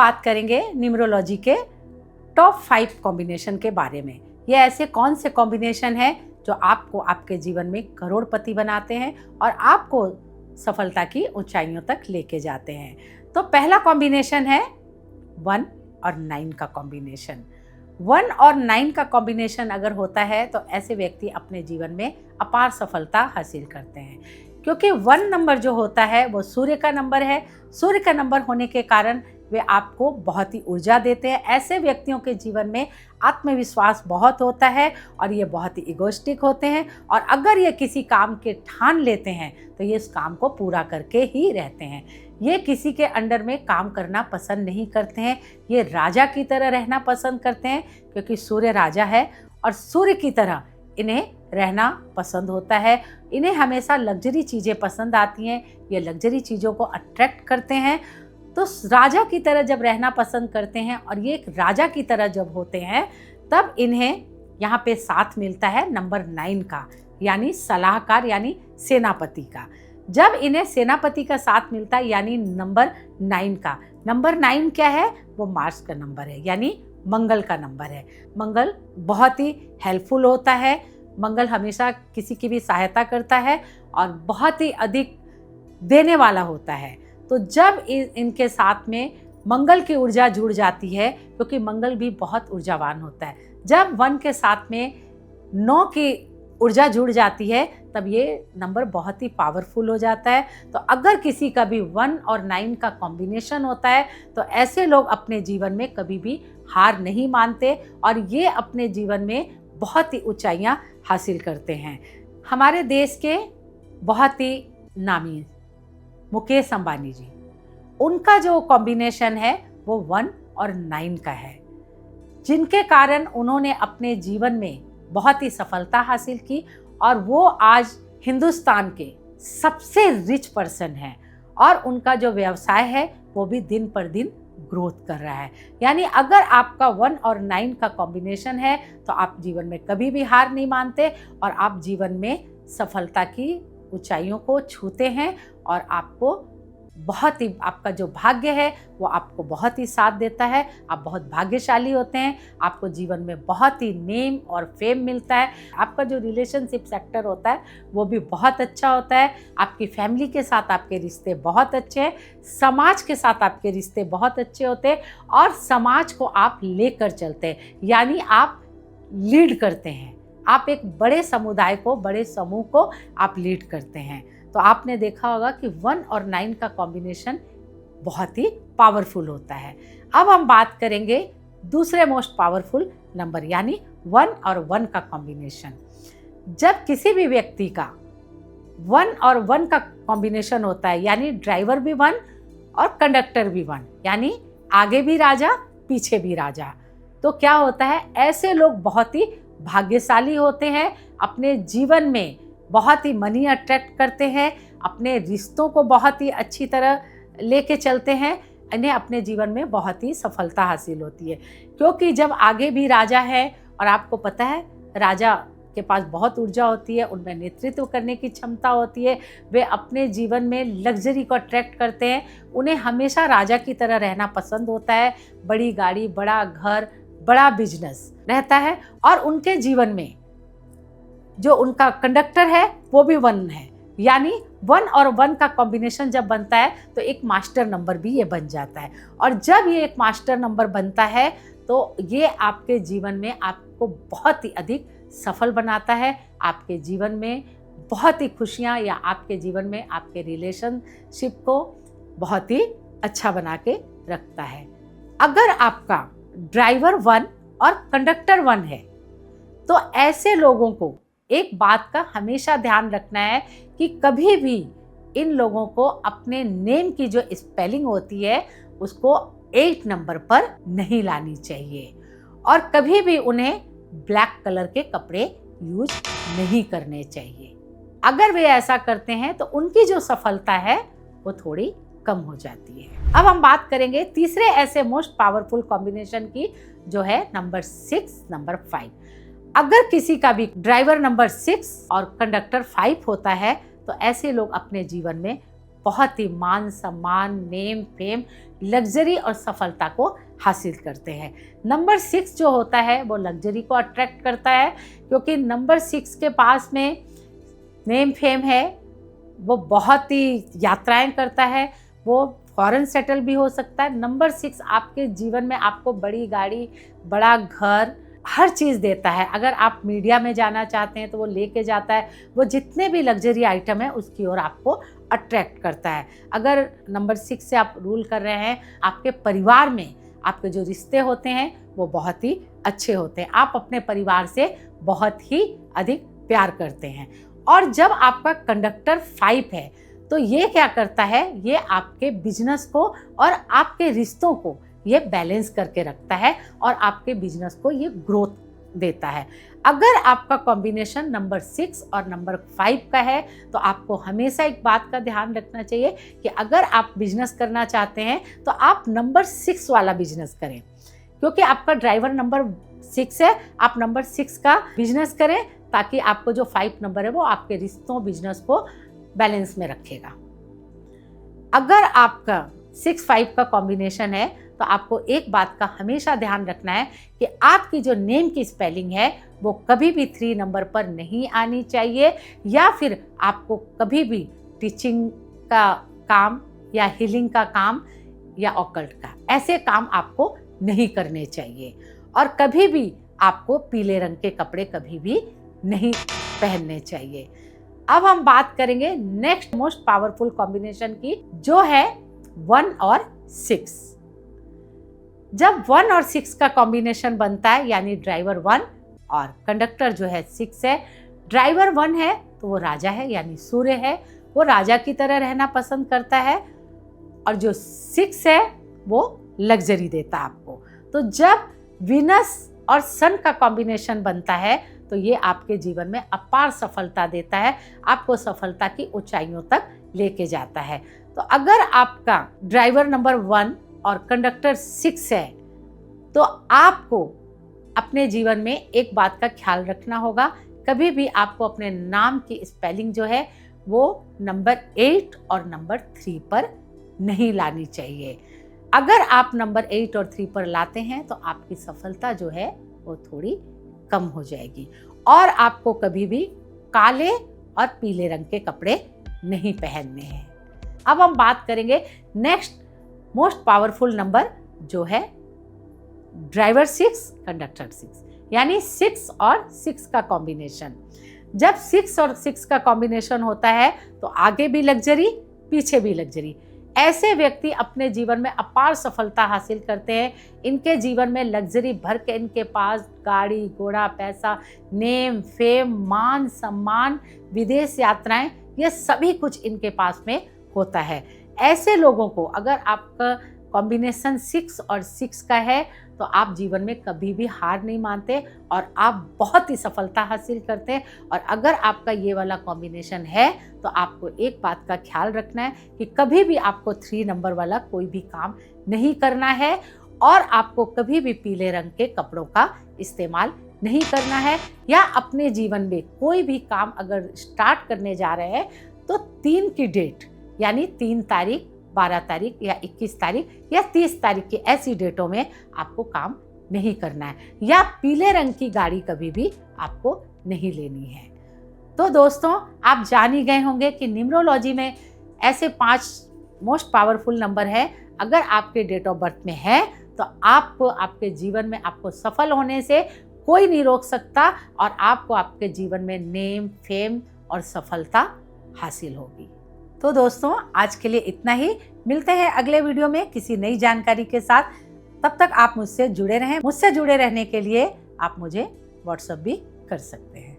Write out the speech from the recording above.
बात करेंगे न्यूमरोलॉजी के टॉप 5 कॉम्बिनेशन के बारे में। ये ऐसे कौन से कॉम्बिनेशन है जो आपको आपके जीवन में करोड़पति बनाते हैं और आपको सफलता की ऊंचाइयों तक लेके जाते हैं। तो पहला कॉम्बिनेशन है 1 और 9 का कॉम्बिनेशन। 1 और 9 का कॉम्बिनेशन अगर होता है तो ऐसे व्यक्ति अपने जीवन में अपार सफलता हासिल करते हैं, क्योंकि 1 नंबर जो होता है वो सूर्य का नंबर है। सूर्य का नंबर होने के कारण वे आपको बहुत ही ऊर्जा देते हैं। ऐसे व्यक्तियों के जीवन में आत्मविश्वास बहुत होता है और ये बहुत ही इगोइस्टिक होते हैं, और अगर ये किसी काम के ठान लेते हैं तो ये इस काम को पूरा करके ही रहते हैं। ये किसी के अंडर में काम करना पसंद नहीं करते हैं, ये राजा की तरह रहना पसंद करते हैं, क्योंकि सूर्य राजा है और सूर्य की तरह इन्हें रहना पसंद होता है। इन्हें हमेशा लग्जरी चीज़ें पसंद आती हैं, ये लग्जरी चीज़ों को अट्रैक्ट करते हैं। तो राजा की तरह जब रहना पसंद करते हैं और ये एक राजा की तरह जब होते हैं, तब इन्हें यहाँ पे साथ मिलता है नंबर 9 का, यानी सलाहकार यानी सेनापति का। जब इन्हें सेनापति का साथ मिलता है यानी नंबर 9 का, नंबर 9 क्या है? वो मार्स का नंबर है, यानी मंगल का नंबर है। मंगल बहुत ही हेल्पफुल होता है, मंगल हमेशा किसी की भी सहायता करता है और बहुत ही अधिक देने वाला होता है। तो जब इनके साथ में मंगल की ऊर्जा जुड़ जाती है, क्योंकि मंगल भी बहुत ऊर्जावान होता है, जब 1 के साथ में 9 की ऊर्जा जुड़ जाती है तब ये नंबर बहुत ही पावरफुल हो जाता है। तो अगर किसी का भी 1 और 9 का कॉम्बिनेशन होता है तो ऐसे लोग अपने जीवन में कभी भी हार नहीं मानते और ये अपने जीवन में बहुत ही ऊंचाइयां हासिल करते हैं। हमारे देश के बहुत ही नामी मुकेश अंबानी जी, उनका जो कॉम्बिनेशन है वो 1 और 9 का है, जिनके कारण उन्होंने अपने जीवन में बहुत ही सफलता हासिल की और वो आज हिंदुस्तान के सबसे रिच पर्सन हैं और उनका जो व्यवसाय है वो भी दिन पर दिन ग्रोथ कर रहा है। यानी अगर आपका 1 और 9 का कॉम्बिनेशन है तो आप जीवन में कभी भी हार नहीं मानते और आप जीवन में सफलता की ऊंचाइयों को छूते हैं और आपको बहुत ही, आपका जो भाग्य है वो आपको बहुत ही साथ देता है। आप बहुत भाग्यशाली होते हैं, आपको जीवन में बहुत ही नेम और फेम मिलता है। आपका जो रिलेशनशिप सेक्टर होता है वो भी बहुत अच्छा होता है। आपकी फैमिली के साथ आपके रिश्ते बहुत अच्छे हैं, समाज के साथ आपके रिश्ते बहुत अच्छे होते हैं और समाज को आप लेकर चलते हैं, यानी आप लीड करते हैं। आप एक बड़े समुदाय को, बड़े समूह को आप लीड करते हैं। तो आपने देखा होगा कि 1 और 9 का कॉम्बिनेशन बहुत ही पावरफुल होता है। अब हम बात करेंगे दूसरे मोस्ट पावरफुल नंबर, यानी 1 और 1 का कॉम्बिनेशन। जब किसी भी व्यक्ति का 1 और 1 का कॉम्बिनेशन होता है, यानी ड्राइवर भी 1 और कंडक्टर भी 1, यानी आगे भी राजा पीछे भी राजा, तो क्या होता है, ऐसे लोग बहुत ही भाग्यशाली होते हैं। अपने जीवन में बहुत ही मनी अट्रैक्ट करते हैं, अपने रिश्तों को बहुत ही अच्छी तरह लेके चलते हैं, इन्हें अपने जीवन में बहुत ही सफलता हासिल होती है। क्योंकि जब आगे भी राजा है और आपको पता है राजा के पास बहुत ऊर्जा होती है, उनमें नेतृत्व करने की क्षमता होती है, वे अपने जीवन में लग्जरी को अट्रैक्ट करते हैं, उन्हें हमेशा राजा की तरह रहना पसंद होता है। बड़ी गाड़ी, बड़ा घर, बड़ा बिजनेस रहता है और उनके जीवन में जो उनका कंडक्टर है वो भी 1 है, यानी 1 और 1 का कॉम्बिनेशन जब बनता है तो एक मास्टर नंबर भी ये बन जाता है। और जब ये एक मास्टर नंबर बनता है तो ये आपके जीवन में आपको बहुत ही अधिक सफल बनाता है, आपके जीवन में बहुत ही खुशियाँ या आपके जीवन में आपके रिलेशनशिप को बहुत ही अच्छा बना के रखता है। अगर आपका ड्राइवर 1 और कंडक्टर 1 है तो ऐसे लोगों को एक बात का हमेशा ध्यान रखना है कि कभी भी इन लोगों को अपने नेम की जो स्पेलिंग होती है उसको 8 नंबर पर नहीं लानी चाहिए और कभी भी उन्हें ब्लैक कलर के कपड़े यूज नहीं करने चाहिए। अगर वे ऐसा करते हैं तो उनकी जो सफलता है वो थोड़ी कम हो जाती है। अब हम बात करेंगे तीसरे ऐसे मोस्ट पावरफुल कॉम्बिनेशन की, जो है नंबर 6, नंबर 5। अगर किसी का भी ड्राइवर नंबर 6 और कंडक्टर 5 होता है तो ऐसे लोग अपने जीवन में बहुत ही मान सम्मान, नेम फेम, लग्जरी और सफलता को हासिल करते हैं। नंबर 6 जो होता है वो लग्जरी को अट्रैक्ट करता है, क्योंकि नंबर 6 के पास में नेम फेम है, वो बहुत ही यात्राएं करता है, वो फॉरेन सेटल भी हो सकता है। नंबर 6 आपके जीवन में आपको बड़ी गाड़ी, बड़ा घर, हर चीज़ देता है। अगर आप मीडिया में जाना चाहते हैं तो वो लेके जाता है, वो जितने भी लग्जरी आइटम है उसकी ओर आपको अट्रैक्ट करता है। अगर नंबर 6 से आप रूल कर रहे हैं, आपके परिवार में आपके जो रिश्ते होते हैं वो बहुत ही अच्छे होते हैं, आप अपने परिवार से बहुत ही अधिक प्यार करते हैं। और जब आपका कंडक्टर 5 है तो ये क्या करता है, ये आपके बिजनेस को और आपके रिश्तों को ये बैलेंस करके रखता है और आपके बिजनेस को ये ग्रोथ देता है। अगर आपका कॉम्बिनेशन नंबर 6 और नंबर 5 का है तो आपको हमेशा एक बात का ध्यान रखना चाहिए कि अगर आप बिजनेस करना चाहते हैं तो आप नंबर 6 वाला बिजनेस करें, क्योंकि आपका ड्राइवर नंबर 6 है। आप नंबर 6 का बिजनेस करें ताकि आपको जो 5 नंबर है वो आपके रिश्तों, बिजनेस को बैलेंस में रखेगा। अगर आपका 6-5 का कॉम्बिनेशन है तो आपको एक बात का हमेशा ध्यान रखना है कि आपकी जो नेम की स्पेलिंग है वो कभी भी 3 नंबर पर नहीं आनी चाहिए, या फिर आपको कभी भी टीचिंग का काम या हीलिंग का काम या ऑकल्ट का ऐसे काम आपको नहीं करने चाहिए। और कभी भी आपको पीले रंग के कपड़े कभी भी नहीं पहनने चाहिए। अब हम बात करेंगे नेक्स्ट मोस्ट पावरफुल कॉम्बिनेशन की, जो है 1 और 6। जब 1 और 6 का कॉम्बिनेशन बनता है, यानी ड्राइवर 1 और कंडक्टर जो है 6 है। ड्राइवर 1 है तो वो राजा है, यानी सूर्य है, वो राजा की तरह रहना पसंद करता है। और जो 6 है वो लग्जरी देता है आपको। तो जब वीनस और सन का कॉम्बिनेशन बनता है तो ये आपके जीवन में अपार सफलता देता है, आपको सफलता की ऊंचाइयों तक लेके जाता है। तो अगर आपका ड्राइवर नंबर 1 और कंडक्टर 6 है तो आपको अपने जीवन में एक बात का ख्याल रखना होगा, कभी भी आपको अपने नाम की स्पेलिंग जो है वो नंबर 8 और नंबर 3 पर नहीं लानी चाहिए। अगर आप नंबर 8 और 3 पर लाते हैं तो आपकी सफलता जो है वो थोड़ी कम हो जाएगी। और आपको कभी भी काले और पीले रंग के कपड़े नहीं पहनने हैं। अब हम बात करेंगे नेक्स्ट मोस्ट पावरफुल नंबर, जो है ड्राइवर 6 कंडक्टर 6, यानी 6 और 6 का कॉम्बिनेशन। जब 6 और 6 का कॉम्बिनेशन होता है तो आगे भी लग्जरी, पीछे भी लग्जरी। ऐसे व्यक्ति अपने जीवन में अपार सफलता हासिल करते हैं। इनके जीवन में लग्जरी भर के इनके पास गाड़ी, घोड़ा, पैसा, नेम फेम, मान सम्मान, विदेश यात्राएं, ये सभी कुछ इनके पास में होता है। ऐसे लोगों को अगर आपका कॉम्बिनेशन 6 और 6 का है तो आप जीवन में कभी भी हार नहीं मानते और आप बहुत ही सफलता हासिल करते हैं। और अगर आपका ये वाला कॉम्बिनेशन है तो आपको एक बात का ख्याल रखना है कि कभी भी आपको 3 नंबर वाला कोई भी काम नहीं करना है और आपको कभी भी पीले रंग के कपड़ों का इस्तेमाल नहीं करना है। या अपने जीवन में कोई भी काम अगर स्टार्ट करने जा रहे हैं तो 3 की डेट, यानी 3 तारीख, 12 तारीख या 21 तारीख या 30 तारीख की ऐसी डेटों में आपको काम नहीं करना है। या पीले रंग की गाड़ी कभी भी आपको नहीं लेनी है। तो दोस्तों, आप जान ही गए होंगे कि न्यूमरोलॉजी में ऐसे 5 मोस्ट पावरफुल नंबर है। अगर आपके डेट ऑफ बर्थ में है तो आपको आपके जीवन में आपको सफल होने से कोई नहीं रोक सकता और आपको आपके जीवन में नेम फेम और सफलता हासिल होगी। तो दोस्तों, आज के लिए इतना ही। मिलते हैं अगले वीडियो में किसी नई जानकारी के साथ। तब तक आप मुझसे जुड़े रहें। मुझसे जुड़े रहने के लिए आप मुझे व्हाट्सएप भी कर सकते हैं।